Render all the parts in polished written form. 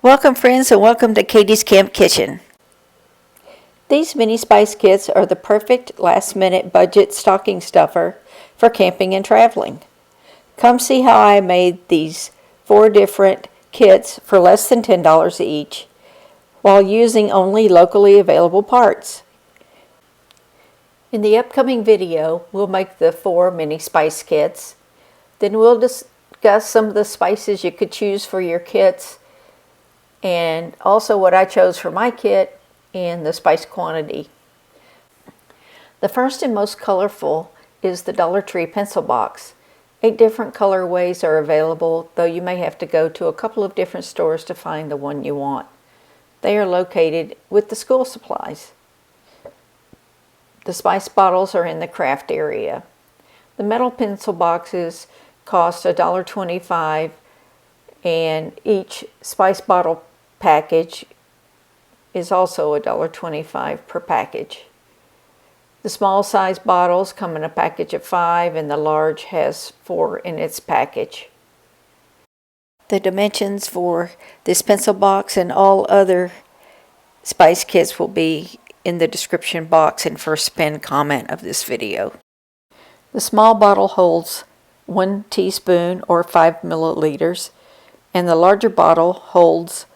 Welcome friends, and welcome to Katie's Camp Kitchen. These mini spice kits are the perfect last-minute budget stocking stuffer for camping and traveling. Come see how I made these 4 different kits for less than $10 each while using only locally available parts. In the upcoming video, we'll make the 4 mini spice kits. Then we'll discuss some of the spices you could choose for your kits, and also what I chose for my kit and the spice quantity. The first and most colorful is the Dollar Tree pencil box. 8 different colorways are available, though you may have to go to a couple of different stores to find the one you want. They are located with the school supplies. The spice bottles are in the craft area. The metal pencil boxes cost $1.25, and each spice bottle package is also $1.25 per package. The small size bottles come in a package of 5, and the large has 4 in its package. The dimensions for this pencil box and all other spice kits will be in the description box and first pinned comment of this video. The small bottle holds 1 teaspoon or 5 milliliters, and the larger bottle holds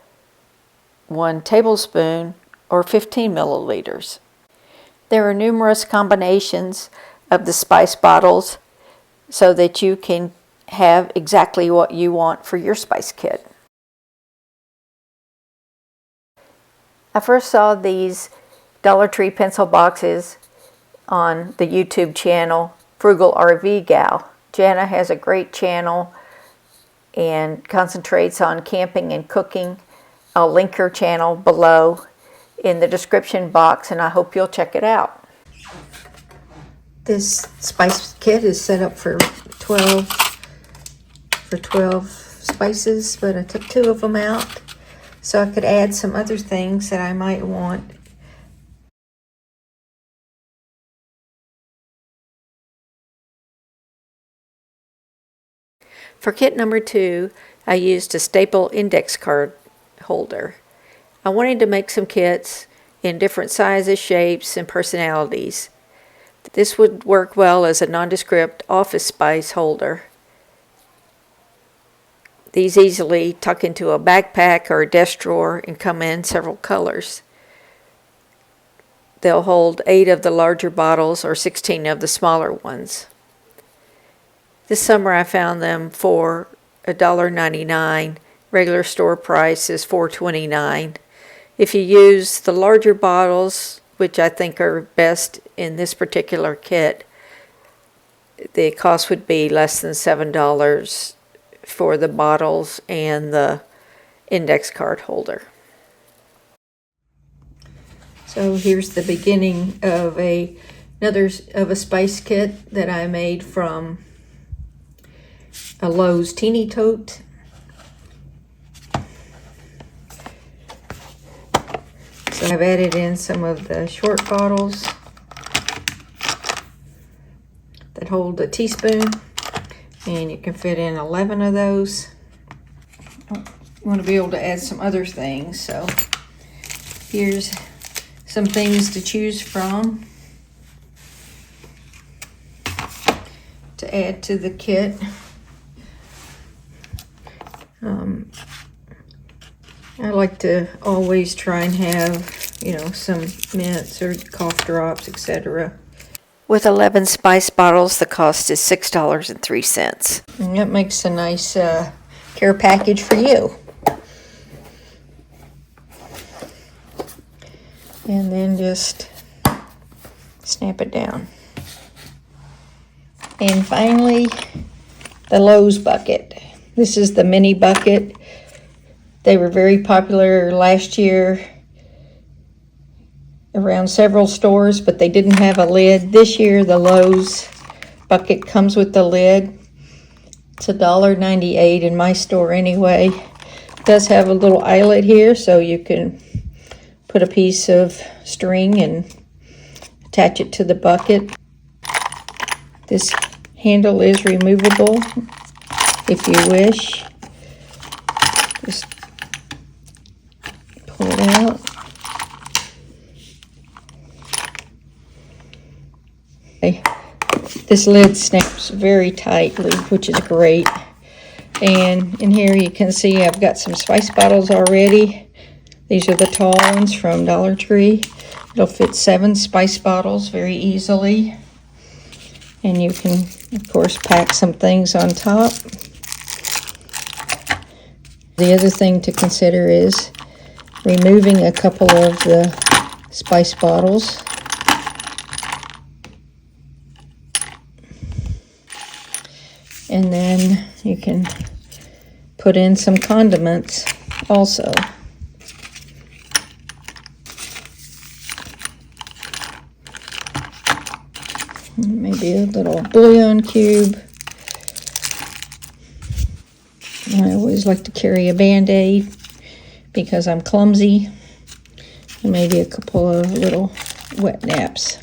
1 tablespoon or 15 milliliters. There are numerous combinations of the spice bottles so that you can have exactly what you want for your spice kit. I first saw these Dollar Tree pencil boxes on the YouTube channel Frugal RV Gal. Jana has a great channel and concentrates on camping and cooking. I'll link her channel below in the description box, and I hope you'll check it out. This spice kit is set up for 12 spices, but I took 2 of them out so I could add some other things that I might want. For kit number 2, I used a staple index card holder. I wanted to make some kits in different sizes, shapes, and personalities. This would work well as a nondescript office spice holder. These easily tuck into a backpack or a desk drawer and come in several colors. They'll hold 8 of the larger bottles or 16 of the smaller ones. This summer I found them for $1.99. Regular store price is $4.29. If you use the larger bottles, which I think are best in this particular kit, the cost would be less than $7 for the bottles and the index card holder. So here's the beginning of a spice kit that I made from a Lowe's teeny tote. So I've added in some of the short bottles that hold a teaspoon, and you can fit in 11 of those. You want to be able to add some other things, so here's some things to choose from to add to the kit. I like to always try and have, some mints or cough drops, etc. With 11 spice bottles, the cost is $6.03. And that makes a nice care package for you. And then just snap it down. And finally, the Lowe's bucket. This is the mini bucket. They were very popular last year around several stores, but they didn't have a lid. This year, the Lowe's bucket comes with the lid. It's $1.98 in my store anyway. It does have a little eyelet here, so you can put a piece of string and attach it to the bucket. This handle is removable if you wish. Just it out. Okay. This lid snaps very tightly, which is great. And in here you can see I've got some spice bottles already. These are the tall ones from Dollar Tree. It'll fit 7 spice bottles very easily. And you can, of course, pack some things on top. The other thing to consider is removing a couple of the spice bottles. And then you can put in some condiments also. Maybe a little bouillon cube. I always like to carry a Band-Aid because I'm clumsy. And maybe a couple of little wet naps.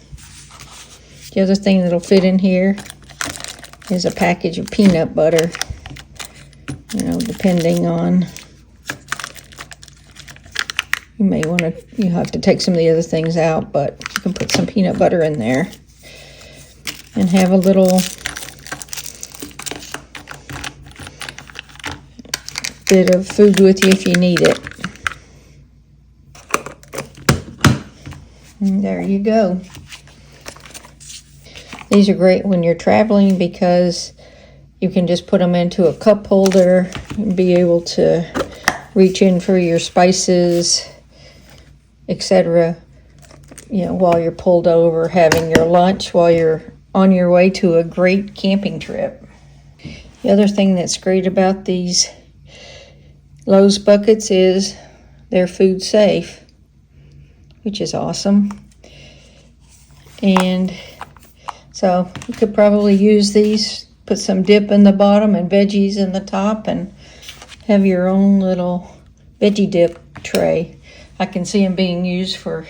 The other thing that'll fit in here is a package of peanut butter. You know, depending on, you have to take some of the other things out, but you can put some peanut butter in there and have a little bit of food with you if you need it. And there you go. These are great when you're traveling because you can just put them into a cup holder and be able to reach in for your spices, etc. You know, while you're pulled over, having your lunch while you're on your way to a great camping trip. The other thing that's great about these Lowe's buckets is they're food safe, which is awesome. And so you could probably use these, put some dip in the bottom and veggies in the top, and have your own little veggie dip tray. I can see them being used for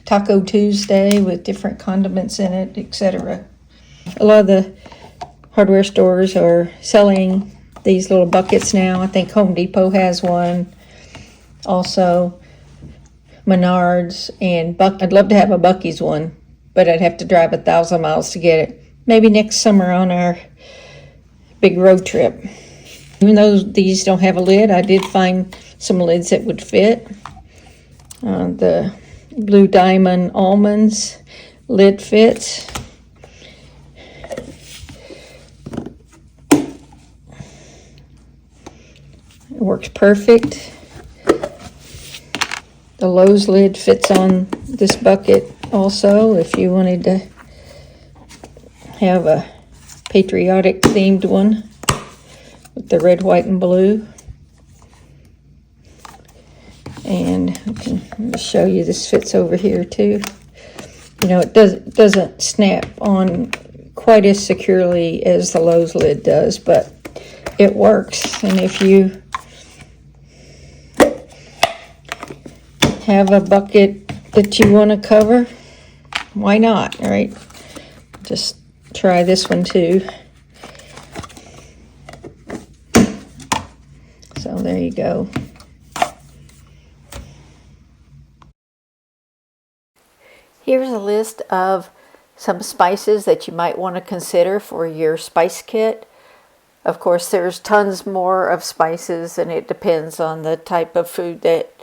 Taco Tuesday with different condiments in it, etc. A lot of the hardware stores are selling these little buckets now. I think Home Depot has one. Also, Menards and I'd love to have a Buc-ee's one, but I'd have to drive 1,000 miles to get it. Maybe next summer on our big road trip. Even though these don't have a lid, I did find some lids that would fit. The Blue Diamond Almonds lid fits. It works perfect. The Lowe's lid fits on this bucket also if you wanted to have a patriotic themed one with the red, white, and blue. And let me show you, this fits over here too. You know, it doesn't snap on quite as securely as the Lowe's lid does, but it works. And if you have a bucket that you want to cover, why not, right? Just try this one too. So there you go. Here's a list of some spices that you might want to consider for your spice kit. Of course, there's tons more of spices, and it depends on the type of food that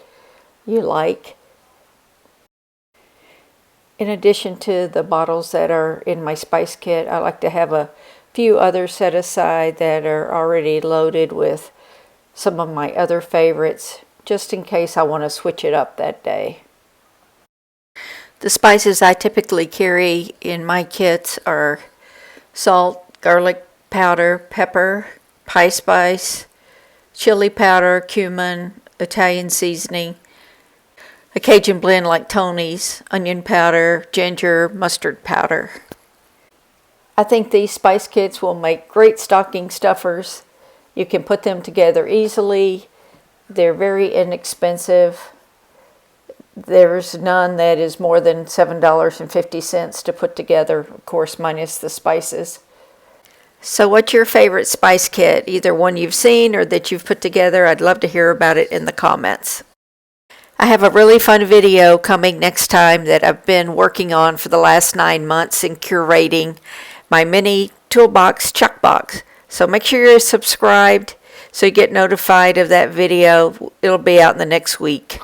you like. In addition to the bottles that are in my spice kit, I like to have a few others set aside that are already loaded with some of my other favorites, just in case I want to switch it up that day. The spices I typically carry in my kits are salt, garlic powder, pepper, pie spice, chili powder, cumin, Italian seasoning, a Cajun blend like Tony's, onion powder, ginger, mustard powder. I think these spice kits will make great stocking stuffers. You can put them together easily. They're very inexpensive. There's none that is more than $7.50 to put together, of course, minus the spices. So what's your favorite spice kit? Either one you've seen or that you've put together. I'd love to hear about it in the comments. I have a really fun video coming next time that I've been working on for the last 9 months in curating my mini toolbox chuck box. So make sure you're subscribed so you get notified of that video. It'll be out in the next week.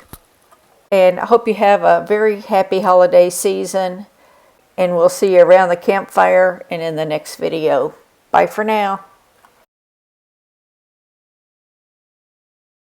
And I hope you have a very happy holiday season. And we'll see you around the campfire and in the next video. Bye for now.